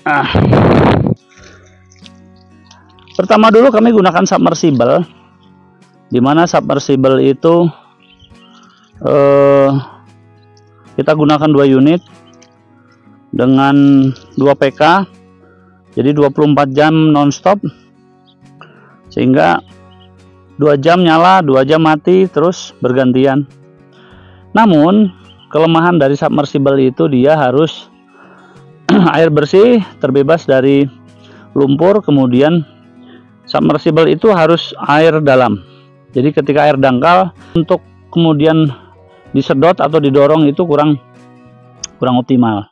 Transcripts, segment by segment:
Ah, pertama dulu kami gunakan submersible, di mana submersible itu kita gunakan 2 unit dengan 2 PK, jadi 24 jam nonstop, sehingga 2 jam nyala, 2 jam mati, terus bergantian. Namun kelemahan dari submersible itu dia harus air bersih, terbebas dari lumpur. Kemudian submersible itu harus air dalam, jadi ketika air dangkal untuk kemudian disedot atau didorong itu kurang optimal.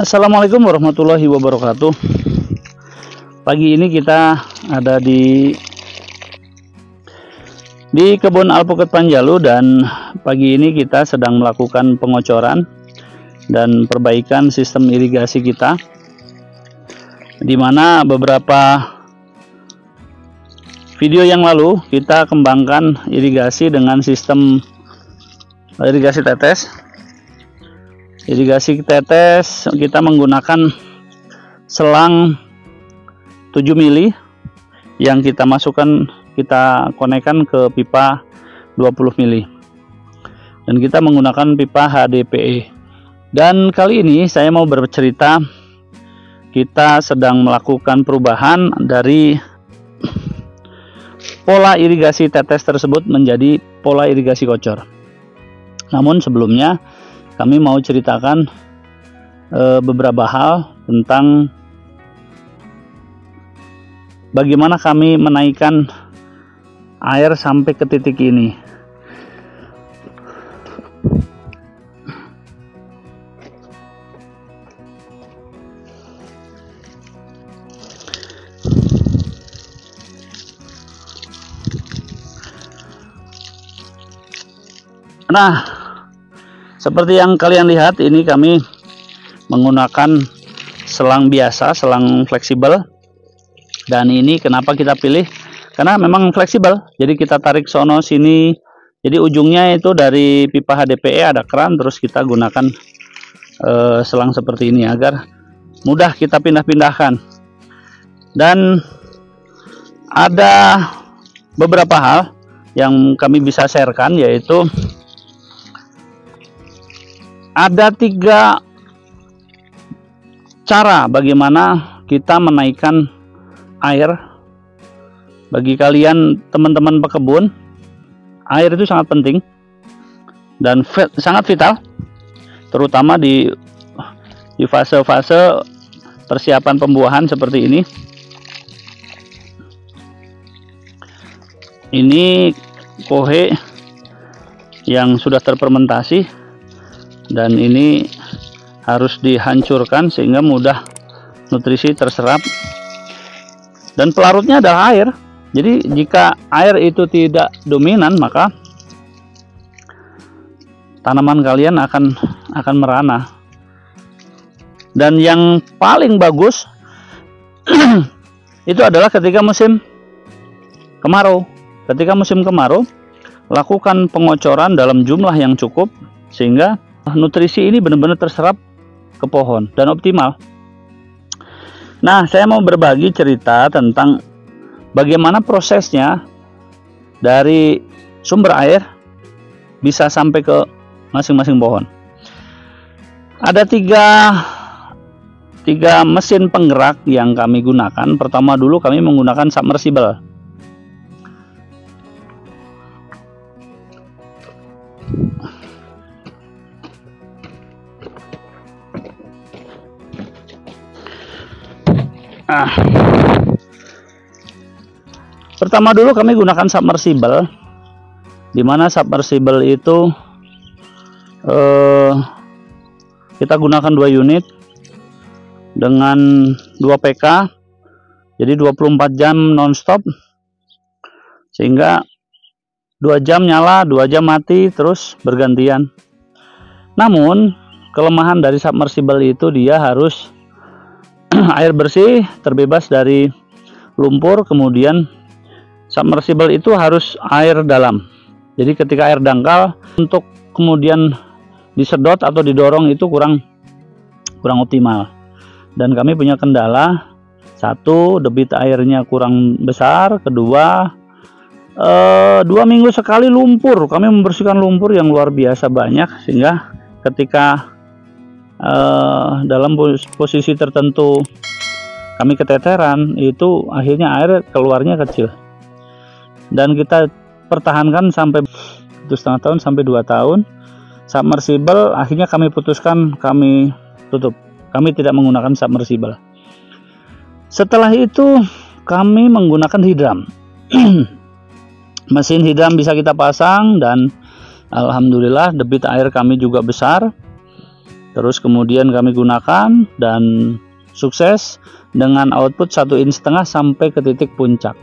Assalamualaikum warahmatullahi wabarakatuh. Pagi ini kita ada di kebun alpukat Panjalu, dan pagi ini kita sedang melakukan pengocoran dan perbaikan sistem irigasi kita, di mana beberapa video yang lalu kita kembangkan irigasi dengan sistem irigasi tetes. Irigasi tetes kita menggunakan selang 7 mili yang kita masukkan, kita konekkan ke pipa 20 mili, dan kita menggunakan pipa HDPE. Dan kali ini saya mau bercerita, kita sedang melakukan perubahan dari pola irigasi tetes tersebut menjadi pola irigasi kocor. Namun sebelumnya kami mau ceritakan beberapa hal tentang bagaimana kami menaikkan air sampai ke titik ini. Nah, seperti yang kalian lihat, ini kami menggunakan selang biasa, selang fleksibel. Dan ini kenapa kita pilih? Karena memang fleksibel. Jadi kita tarik sono sini. Jadi ujungnya itu dari pipa HDPE ada keran, terus kita gunakan selang seperti ini agar mudah kita pindah-pindahkan. Dan ada beberapa hal yang kami bisa sharekan, yaitu ada 3 cara bagaimana kita menaikkan air. Bagi kalian teman-teman pekebun, air itu sangat penting dan sangat vital, terutama di fase-fase persiapan pembuahan seperti ini. Ini kohe yang sudah terfermentasi, dan ini harus dihancurkan sehingga mudah nutrisi terserap, dan pelarutnya adalah air. Jadi jika air itu tidak dominan, maka tanaman kalian akan merana. Dan yang paling bagus itu adalah ketika musim kemarau. Ketika musim kemarau, lakukan pengocoran dalam jumlah yang cukup sehingga nutrisi ini benar-benar terserap ke pohon dan optimal. Nah, saya mau berbagi cerita tentang bagaimana prosesnya dari sumber air bisa sampai ke masing-masing pohon. Ada tiga mesin penggerak yang kami gunakan. Pertama dulu kami menggunakan submersible. Pertama dulu kami gunakan submersible, di mana submersible itu kita gunakan 2 unit dengan 2 PK, jadi 24 jam nonstop, sehingga 2 jam nyala, 2 jam mati, terus bergantian. Namun kelemahan dari submersible itu dia harus air bersih, terbebas dari lumpur. Kemudian submersible itu harus air dalam, jadi ketika air dangkal untuk kemudian disedot atau didorong itu kurang optimal. Dan kami punya kendala, satu, debit airnya kurang besar, kedua, 2 minggu sekali lumpur. Kami membersihkan lumpur yang luar biasa banyak, sehingga ketika dalam posisi tertentu kami keteteran, itu akhirnya air keluarnya kecil. Dan kita pertahankan sampai 1,5 tahun sampai 2 tahun. Submersible akhirnya kami putuskan, kami tutup. Kami tidak menggunakan submersible. Setelah itu kami menggunakan hidram. Mesin hidram bisa kita pasang, dan alhamdulillah debit air kami juga besar. Terus kemudian kami gunakan dan sukses dengan output 1,5 inch sampai ke titik puncak.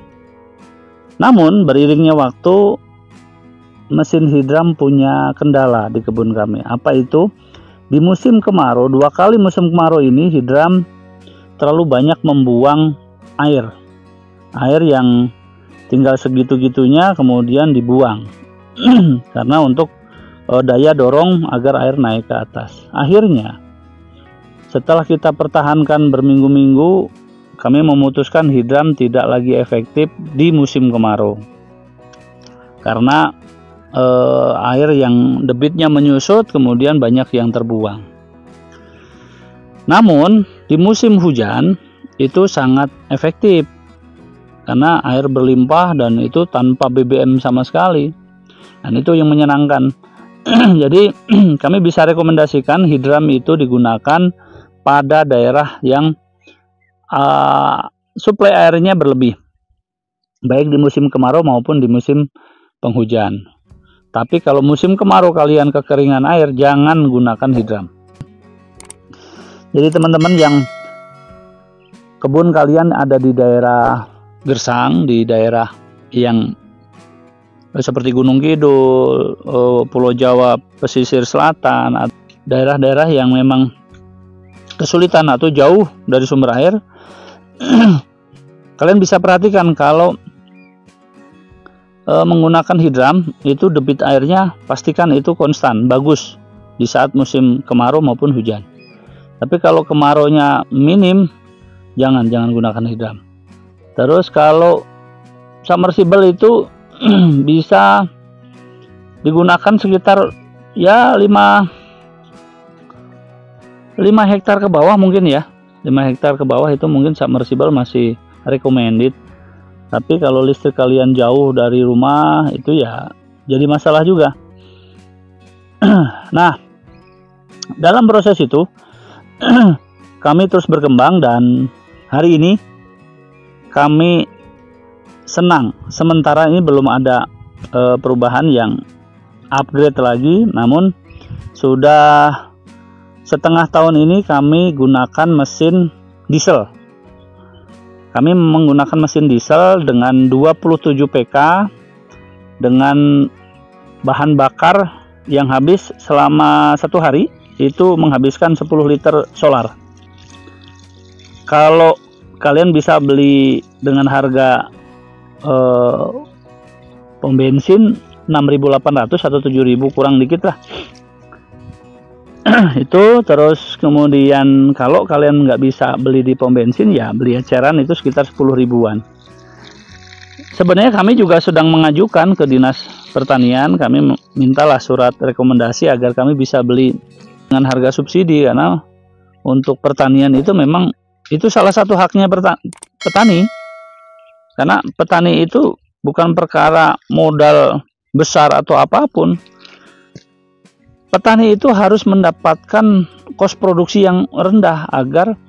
Namun beriringnya waktu, mesin hidram punya kendala di kebun kami. Apa itu? Di musim kemarau, 2 kali musim kemarau ini hidram terlalu banyak membuang air yang tinggal segitu-gitunya kemudian dibuang karena untuk daya dorong agar air naik ke atas. Akhirnya setelah kita pertahankan berminggu-minggu, kami memutuskan hidram tidak lagi efektif di musim kemarau karena air yang debitnya menyusut, kemudian banyak yang terbuang. Namun di musim hujan itu sangat efektif karena air berlimpah dan itu tanpa BBM sama sekali, dan itu yang menyenangkan. Jadi kami bisa rekomendasikan hidram itu digunakan pada daerah yang suplai airnya berlebih, baik di musim kemarau maupun di musim penghujan. Tapi kalau musim kemarau kalian kekeringan air, jangan gunakan hidram. Jadi teman-teman yang kebun kalian ada di daerah gersang, di daerah yang seperti Gunung Kidul, Pulau Jawa, pesisir selatan, daerah-daerah yang memang kesulitan atau jauh dari sumber air, kalian bisa perhatikan kalau menggunakan hidram itu debit airnya pastikan itu konstan, bagus di saat musim kemarau maupun hujan. Tapi kalau kemaraunya minim, jangan gunakan hidram. Terus kalau submersible itu bisa digunakan sekitar ya 5 hektar ke bawah mungkin ya. 5 hektar ke bawah itu mungkin submersible masih recommended. Tapi kalau listrik kalian jauh dari rumah itu ya jadi masalah juga. Nah, dalam proses itu kami terus berkembang, dan hari ini kami senang. Sementara ini belum ada perubahan yang upgrade lagi, namun sudah setengah tahun ini kami gunakan mesin diesel. Kami menggunakan mesin diesel dengan 27 PK dengan bahan bakar yang habis selama 1 hari itu menghabiskan 10 liter solar. Kalau kalian bisa beli dengan harga pom bensin 6.800 atau 7.000 kurang dikit lah. Itu terus kemudian kalau kalian nggak bisa beli di pom bensin, ya beli eceran itu sekitar 10 ribuan. Sebenarnya kami juga sedang mengajukan ke Dinas Pertanian, kami mintalah surat rekomendasi agar kami bisa beli dengan harga subsidi, karena untuk pertanian itu memang itu salah satu haknya petani, karena petani itu bukan perkara modal besar atau apapun. Petani itu harus mendapatkan kos produksi yang rendah agar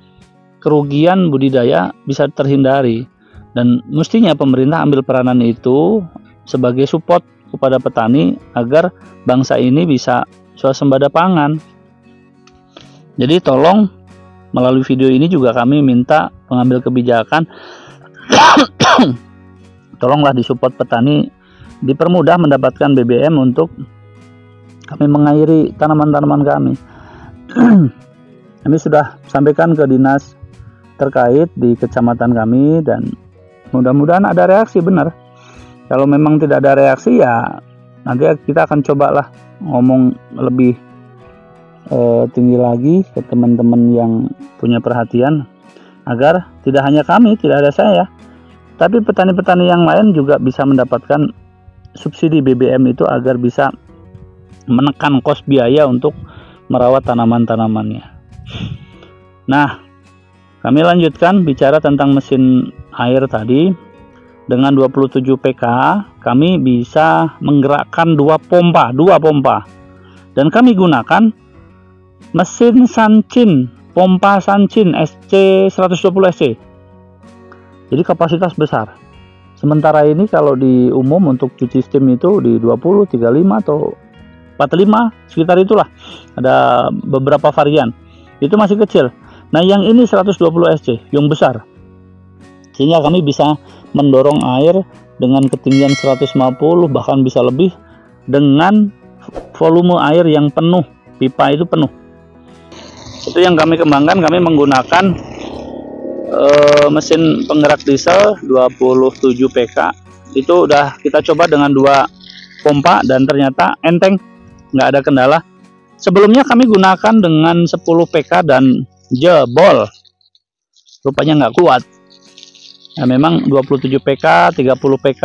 kerugian budidaya bisa terhindari. Dan mestinya pemerintah ambil peranan itu sebagai support kepada petani agar bangsa ini bisa swasembada pangan. Jadi tolong melalui video ini juga kami minta pengambil kebijakan tolonglah disupport petani, dipermudah mendapatkan BBM untuk kami mengairi tanaman-tanaman kami. Kami sudah sampaikan ke dinas terkait di kecamatan kami dan mudah-mudahan ada reaksi. Benar, kalau memang tidak ada reaksi ya nanti kita akan cobalah ngomong lebih tinggi lagi ke teman-teman yang punya perhatian agar tidak hanya kami, tidak ada saya, tapi petani-petani yang lain juga bisa mendapatkan subsidi BBM itu agar bisa menekan kos biaya untuk merawat tanaman-tanamannya. Nah, kami lanjutkan bicara tentang mesin air tadi. Dengan 27 PK kami bisa menggerakkan dua pompa, dan kami gunakan mesin Sanchin, pompa Sanchin SC 120 SC. Jadi kapasitas besar. Sementara ini kalau di umum untuk cuci steam itu di 20, 35 atau 45, sekitar itulah. Ada beberapa varian. Itu masih kecil. Nah, yang ini 120 SC, yang besar. Sehingga kami bisa mendorong air dengan ketinggian 150 bahkan bisa lebih dengan volume air yang penuh, pipa itu penuh. Itu yang kami kembangkan. Kami menggunakan mesin penggerak diesel 27 PK. Itu udah kita coba dengan 2 pompa dan ternyata enteng, nggak ada kendala. Sebelumnya kami gunakan dengan 10 PK dan jebol, rupanya nggak kuat. Nah, memang 27 PK, 30 PK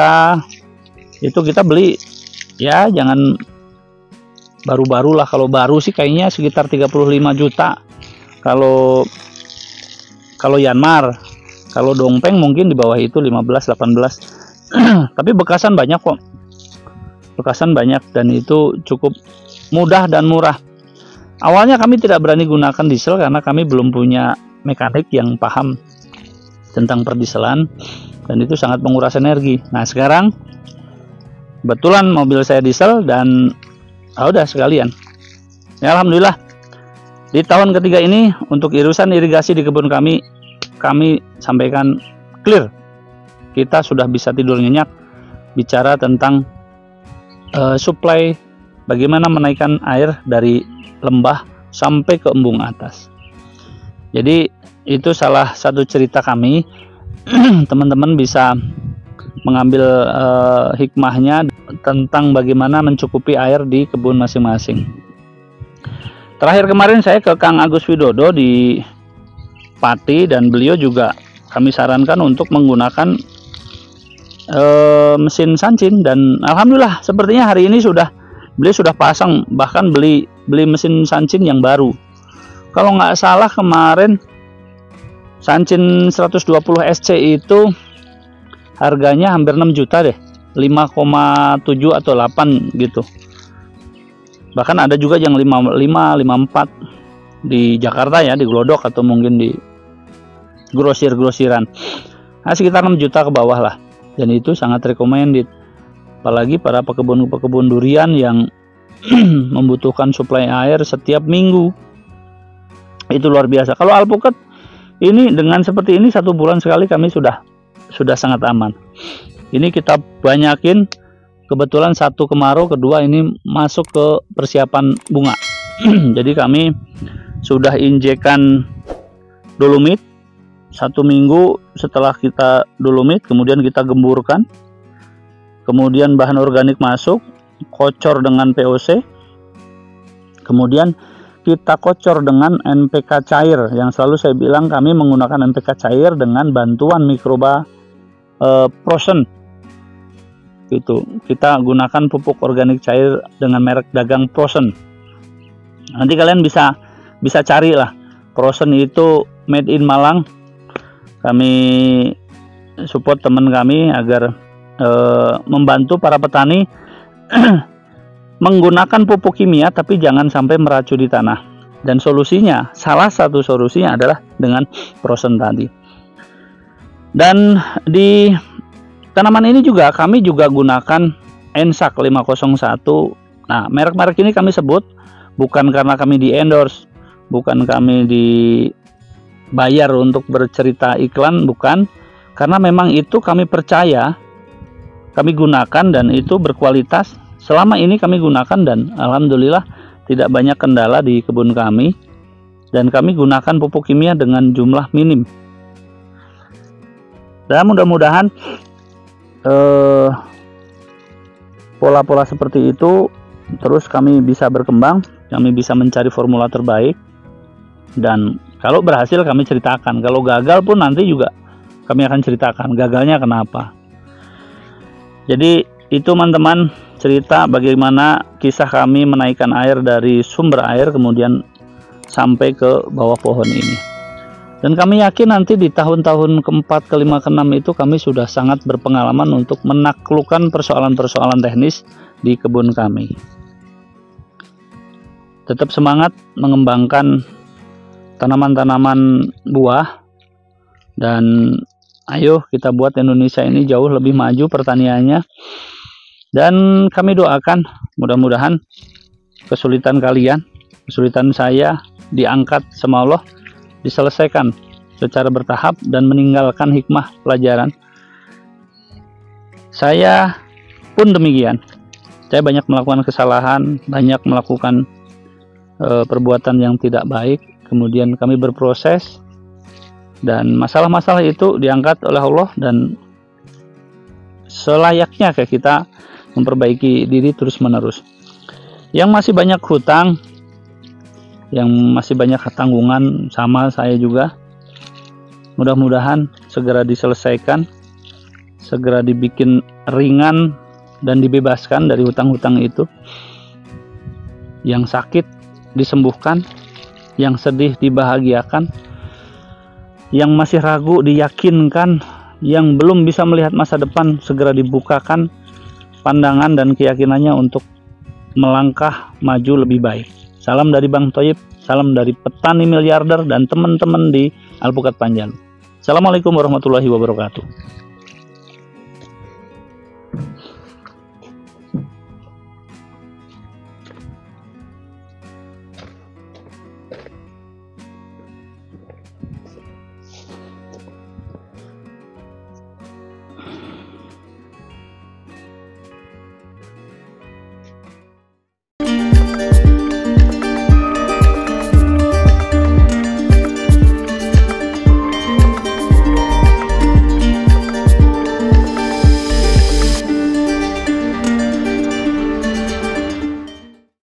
itu kita beli ya jangan baru-baru lah. Kalau baru sih kayaknya sekitar 35 juta kalau Yanmar. Kalau Dongpeng mungkin di bawah itu 15-18. Tapi bekasan banyak kok, bekasan banyak dan itu cukup mudah dan murah. Awalnya kami tidak berani gunakan diesel karena kami belum punya mekanik yang paham tentang perdieselan dan itu sangat menguras energi. Nah, sekarang kebetulan mobil saya diesel dan udah sekalian. Ya, alhamdulillah di tahun ketiga ini untuk irusan irigasi di kebun kami sampaikan clear. Kita sudah bisa tidur nyenyak bicara tentang supply, bagaimana menaikkan air dari lembah sampai ke embung atas. Jadi itu salah satu cerita kami. Teman-teman bisa mengambil hikmahnya tentang bagaimana mencukupi air di kebun masing-masing. Terakhir kemarin saya ke Kang Agus Widodo di Pati dan beliau juga kami sarankan untuk menggunakan mesin Sanchin dan alhamdulillah sepertinya hari ini beliau sudah pasang, bahkan beli mesin Sanchin yang baru. Kalau nggak salah kemarin Sanchin 120 SC itu harganya hampir 6 juta deh, 5,7 atau 8 gitu. Bahkan ada juga yang 55, 54 di Jakarta ya, di Glodok atau mungkin di grosir-grosiran. Nah, sekitar 6 juta ke bawah lah. Dan itu sangat recommended. Apalagi para pekebun durian yang membutuhkan suplai air setiap minggu. Itu luar biasa. Kalau alpukat ini dengan seperti ini 1 bulan sekali kami sudah sangat aman. Ini kita banyakin, kebetulan 1 kemarau, kedua ini masuk ke persiapan bunga. Jadi kami sudah injekan dolomit 1 minggu setelah kita dolomit, kemudian kita gemburkan, kemudian bahan organik masuk, kocor dengan POC, kemudian kita kocor dengan NPK cair. Yang selalu saya bilang kami menggunakan NPK cair dengan bantuan mikroba Prosen. Gitu. Kita gunakan pupuk organik cair dengan merek dagang Prosen. Nanti kalian bisa cari lah. Prosen itu made in Malang. Kami support teman kami agar membantu para petani menggunakan pupuk kimia tapi jangan sampai meracuni tanah. Dan solusinya, salah satu solusinya adalah dengan frozen tadi. Dan di tanaman ini juga kami juga gunakan Ensak 501. Nah, merek-merek ini kami sebut bukan karena kami di endorse, bukan kami dibayar untuk bercerita iklan, bukan, karena memang itu kami percaya, kami gunakan dan itu berkualitas. Selama ini kami gunakan dan alhamdulillah tidak banyak kendala di kebun kami, dan kami gunakan pupuk kimia dengan jumlah minim. Dan mudah-mudahan pola-pola seperti itu terus kami bisa berkembang, kami bisa mencari formula terbaik, dan kalau berhasil kami ceritakan, kalau gagal pun nanti juga kami akan ceritakan gagalnya kenapa. Jadi itu teman-teman cerita bagaimana kisah kami menaikkan air dari sumber air kemudian sampai ke bawah pohon ini. Dan kami yakin nanti di tahun-tahun keempat, kelima, keenam itu kami sudah sangat berpengalaman untuk menaklukkan persoalan-persoalan teknis di kebun kami. Tetap semangat mengembangkan tanaman-tanaman buah, dan ayo kita buat Indonesia ini jauh lebih maju pertaniannya. Dan kami doakan mudah-mudahan kesulitan kalian, kesulitan saya diangkat sama Allah, diselesaikan secara bertahap dan meninggalkan hikmah pelajaran. Saya pun demikian. Saya banyak melakukan kesalahan, banyak melakukan perbuatan yang tidak baik. Kemudian kami berproses dan masalah-masalah itu diangkat oleh Allah, dan selayaknya kayak kita memperbaiki diri terus-menerus. Yang masih banyak hutang, yang masih banyak tanggungan sama saya juga, mudah-mudahan segera diselesaikan, segera dibikin ringan dan dibebaskan dari hutang-hutang itu. Yang sakit disembuhkan, yang sedih dibahagiakan, yang masih ragu diyakinkan, yang belum bisa melihat masa depan segera dibukakan pandangan dan keyakinannya untuk melangkah maju lebih baik. Salam dari Bang Thoyib, salam dari petani miliarder dan teman-teman di Alpukat Panjalu. Assalamualaikum warahmatullahi wabarakatuh.